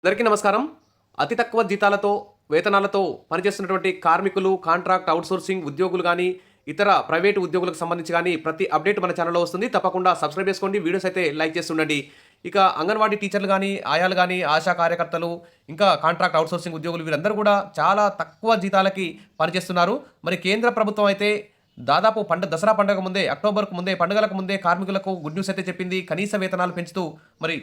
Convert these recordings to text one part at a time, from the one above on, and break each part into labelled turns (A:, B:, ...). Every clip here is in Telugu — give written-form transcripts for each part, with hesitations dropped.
A: అందరికీ నమస్కారం. అతి తక్కువ జీతాలతో, వేతనాలతో పనిచేస్తున్నటువంటి కార్మికులు, కాంట్రాక్ట్ అవుట్‌సోర్సింగ్ ఉద్యోగులు గానీ, ఇతర ప్రైవేటు ఉద్యోగులకు సంబంధించి గానీ, ప్రతి అప్డేట్ మన ఛానెల్‌లో వస్తుంది. తప్పకుండా సబ్స్క్రైబ్ చేసుకోండి. వీడియోస్ అయితే లైక్ చేస్తుండండి. ఇక అంగన్వాడీ టీచర్లు గానీ, ఆయాలు గానీ, ఆశా కార్యకర్తలు, ఇంకా కాంట్రాక్ట్ అవుట్‌సోర్సింగ్ ఉద్యోగులు వీరందరూ కూడా చాలా తక్కువ జీతాలకి పనిచేస్తున్నారు. మరి కేంద్ర ప్రభుత్వం అయితే దాదాపు దసరా పండుగ ముందే, అక్టోబర్‌కు ముందే, పండుగలకు ముందే కార్మికులకు గుడ్ న్యూస్ అయితే చెప్పింది. కనీస వేతనాలు పెంచుతూ మరి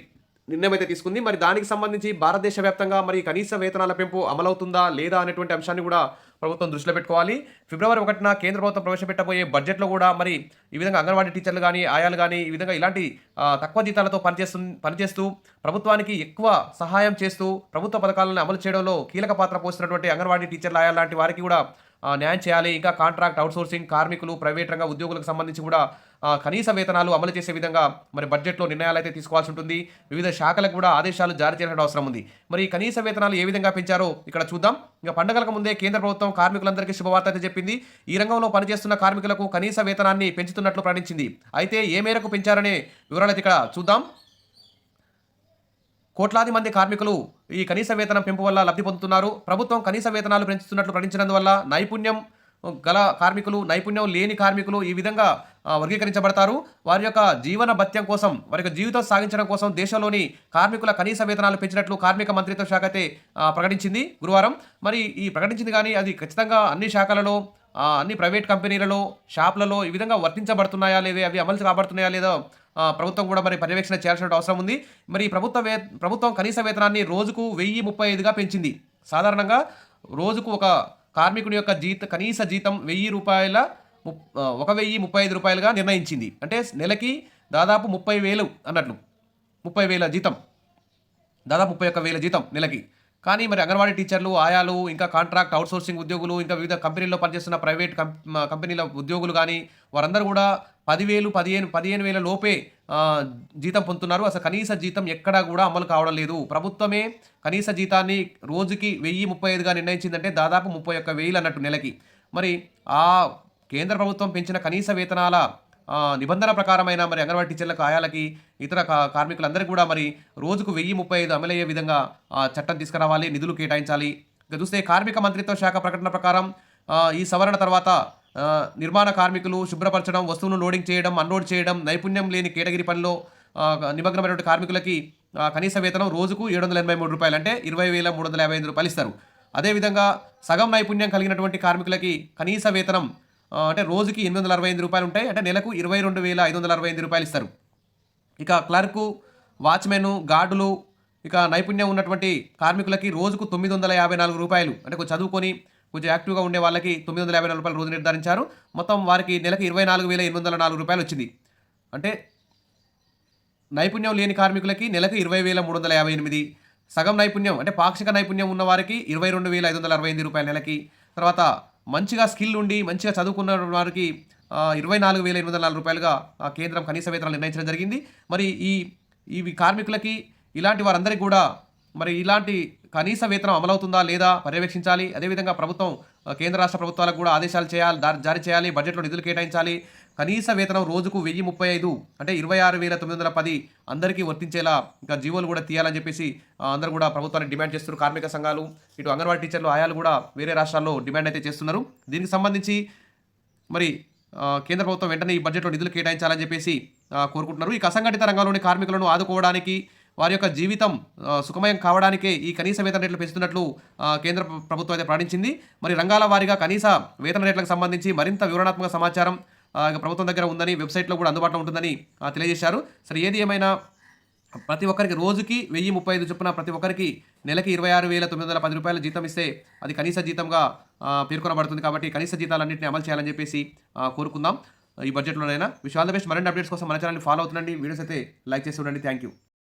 A: నిర్ణయం అయితే తీసుకుంది. మరి దానికి సంబంధించి భారతదేశ వ్యాప్తంగా మరి కనీస వేతనాల పెంపు అమలవుతుందా లేదా అనేటువంటి అంశాన్ని కూడా ప్రభుత్వం దృష్టిలో పెట్టుకోవాలి. ఫిబ్రవరి 1న కేంద్ర ప్రభుత్వం ప్రవేశపెట్టబోయే బడ్జెట్‌లో కూడా మరి ఈ విధంగా అంగన్వాడీ టీచర్లు గానీ, ఆయాలు గానీ ఈ విధంగా ఇలాంటి తక్కువ జీతాలతో పనిచేస్తూ ప్రభుత్వానికి ఎక్కువ సహాయం చేస్తూ ప్రభుత్వ పథకాలను అమలు చేయడంలో కీలక పాత్ర పోస్తున్నటువంటి అంగన్వాడీ టీచర్లు, ఆయాలు లాంటి వారికి కూడా న్యాయం చేయాలి. ఇంకా కాంట్రాక్ట్ అవుట్‌సోర్సింగ్ కార్మికులు, ప్రైవేట్ రంగ ఉద్యోగులకు సంబంధించి కూడా కనీస వేతనాలు అమలు చేసే విధంగా మరి బడ్జెట్‌లో నిర్ణయాలైతే తీసుకోవాల్సి ఉంటుంది. వివిధ శాఖలకు కూడా ఆదేశాలు జారీ చేయాల్సిన అవసరం ఉంది. మరి ఈ కనీస వేతనాలు ఏ విధంగా పెంచారో ఇక్కడ చూద్దాం. ఇక పండుగలకు ముందే కేంద్ర ప్రభుత్వం కార్మికులందరికీ శుభవార్త అయితే చెప్పింది. ఈ రంగంలో పనిచేస్తున్న కార్మికులకు కనీస వేతనాన్ని పెంచుతున్నట్లు ప్రకటించింది. అయితే ఏ మేరకు పెంచారనే వివరాలైతే ఇక్కడ చూద్దాం. కోట్లాది మంది కార్మికులు ఈ కనీస వేతనం పెంపు వల్ల లబ్ధి పొందుతున్నారు. ప్రభుత్వం కనీస వేతనాలు పెంచుతున్నట్లు ప్రకటించినందువల్ల నైపుణ్యం గల కార్మికులు, నైపుణ్యం లేని కార్మికులు ఈ విధంగా వర్గీకరించబడతారు. వారి యొక్క జీవన భత్యం కోసం, వారి యొక్క జీవితం సాగించడం కోసం దేశంలోని కార్మికుల కనీస వేతనాలు పెంచినట్లు కార్మిక మంత్రిత్వ శాఖ అయితే ప్రకటించింది గురువారం. మరి ఈ ప్రకటించింది కానీ అది ఖచ్చితంగా అన్ని శాఖలలో, అన్ని ప్రైవేట్ కంపెనీలలో, షాపులలో ఈ విధంగా వర్తించబడుతున్నాయా లేదా, అవి అమలు కాబడుతున్నాయా లేదా ప్రభుత్వం కూడా మరి పర్యవేక్షణ చేయాల్సిన అవసరం ఉంది. మరి ప్రభుత్వం కనీస వేతనాన్ని రోజుకు 1035గా పెంచింది. సాధారణంగా రోజుకు ఒక కార్మికుని యొక్క కనీస జీతం రూ. 1035గా నిర్ణయించింది. అంటే నెలకి దాదాపు 30,000 అన్నట్లు. 30,000 జీతం, దాదాపు 31,000 జీతం నెలకి. కానీ మరి అంగన్వాడీ టీచర్లు, ఆయాలు, ఇంకా కాంట్రాక్ట్ అవుట్‌సోర్సింగ్ ఉద్యోగులు, ఇంకా వివిధ కంపెనీల్లో పనిచేస్తున్న ప్రైవేట్ కంపెనీల ఉద్యోగులు కానీ వారందరూ కూడా 10,000, 15,000 లోపే జీతం పొందుతున్నారు. అసలు కనీస జీతం ఎక్కడా కూడా అమలు కావడం లేదు. ప్రభుత్వమే కనీస జీతాన్ని రోజుకి 1035గా నిర్ణయించిందంటే దాదాపు 31,000 అన్నట్టు నెలకి. మరి ఆ కేంద్ర ప్రభుత్వం పెంచిన కనీస వేతనాల నిబంధన ప్రకారమైన మరి అంగన్వాడీ టీచర్లకు, ఆయాలకి, ఇతర కార్మికులందరికీ కూడా మరి రోజుకు 1035 అమలయ్యే విధంగా చట్టం తీసుకురావాలి, నిధులు కేటాయించాలి. ఇక చూస్తే కార్మిక మంత్రిత్వ శాఖ ప్రకటన ప్రకారం ఈ సవరణ తర్వాత నిర్మాణ కార్మికులు శుభ్రపరచడం, వస్తువులను లోడింగ్ చేయడం, అన్లోడ్ చేయడం, నైపుణ్యం లేని కేటగిరీ పనిలో నిమగ్నమైనటువంటి కార్మికులకి కనీస వేతనం రోజుకు రూ. 783, అంటే రూ. 20,355 ఇస్తారు. అదేవిధంగా సగం నైపుణ్యం కలిగినటువంటి కార్మికులకి కనీస వేతనం అంటే రోజుకి రూ. 865 ఉంటాయి. అంటే నెలకు రూ. 22,565 ఇస్తారు. ఇక క్లర్కు, వాచ్మెన్, గార్డులు, ఇక నైపుణ్యం ఉన్నటువంటి కార్మికులకి రోజుకు రూ. 954, అంటే కొంచెం చదువుకొని కొంచెం యాక్టివ్గా ఉండే వాళ్ళకి రూ. 954 రోజు నిర్ధారించారు. మొత్తం వారికి నెలకి రూ. 24,804 వచ్చింది. అంటే నైపుణ్యం లేని కార్మికులకి నెలకు 20,358, సగం నైపుణ్యం అంటే పాక్షిక నైపుణ్యం ఉన్న వారికి రూ. 22,565 నెలకి. తర్వాత మంచిగా స్కిల్ ఉండి మంచిగా చదువుకున్న వారికి రూ. 24,804గా కేంద్రం కనీస వేతనాలు నిర్ణయించడం జరిగింది. మరి ఈ కార్మికులకి, ఇలాంటి వారందరికీ కూడా మరి ఇలాంటి కనీస వేతనం అమలవుతుందా లేదా పర్యవేక్షించాలి. అదేవిధంగా ప్రభుత్వం కేంద్ర రాష్ట్ర ప్రభుత్వాలకు కూడా ఆదేశాలు జారీ చేయాలి. బడ్జెట్లో నిధులు కేటాయించాలి. కనీస వేతనం రోజుకు 1035, అంటే 26,910 అందరికీ వర్తించేలా ఇంకా జీవోలు కూడా తీయాలని చెప్పేసి అందరూ కూడా ప్రభుత్వాన్ని డిమాండ్ చేస్తున్నారు. కార్మిక సంఘాలు, ఇటు అంగన్వాడీ టీచర్లు, ఆయాలు కూడా వేరే రాష్ట్రాల్లో డిమాండ్ అయితే చేస్తున్నారు. దీనికి సంబంధించి మరి కేంద్ర ప్రభుత్వం వెంటనే ఈ బడ్జెట్లో నిధులు కేటాయించాలని చెప్పేసి కోరుకుంటున్నారు. ఈ అసంఘటిత రంగంలోని కార్మికులను ఆదుకోవడానికి, వారి యొక్క జీవితం సుఖమయం కావడానికే ఈ కనీస వేతన రేట్లు పెంచుతున్నట్లు కేంద్ర ప్రభుత్వం అయితే ప్రకటించింది. మరి రంగాల వారీగా కనీస వేతన రేట్లకు సంబంధించి మరింత వివరణాత్మక సమాచారం ప్రభుత్వం దగ్గర ఉందని, వెబ్సైట్లో కూడా అందుబాటులో ఉంటుందని తెలియజేశారు. సరే, ఏది ఏమైనా ప్రతి ఒక్కరికి రోజుకి 1035 చొప్పున ప్రతి ఒక్కరికి నెలకి రూ. 26,910 జీతం ఇస్తే అది కనీస జీతంగా పేర్కొనబడుతుంది. కాబట్టి కనీస జీతాలన్నింటినీ అమలు చేయాలని చెప్పేసి కోరుకుందాం ఈ బడ్జెట్లోనైనా. Wish all the best. మరిన్ని అప్డేట్స్ కోసం మన ఛానల్ని ఫాలో అవుతుండండి. వీడియోస్ అయితే లైక్ చేసి ఉండండి. Thank you.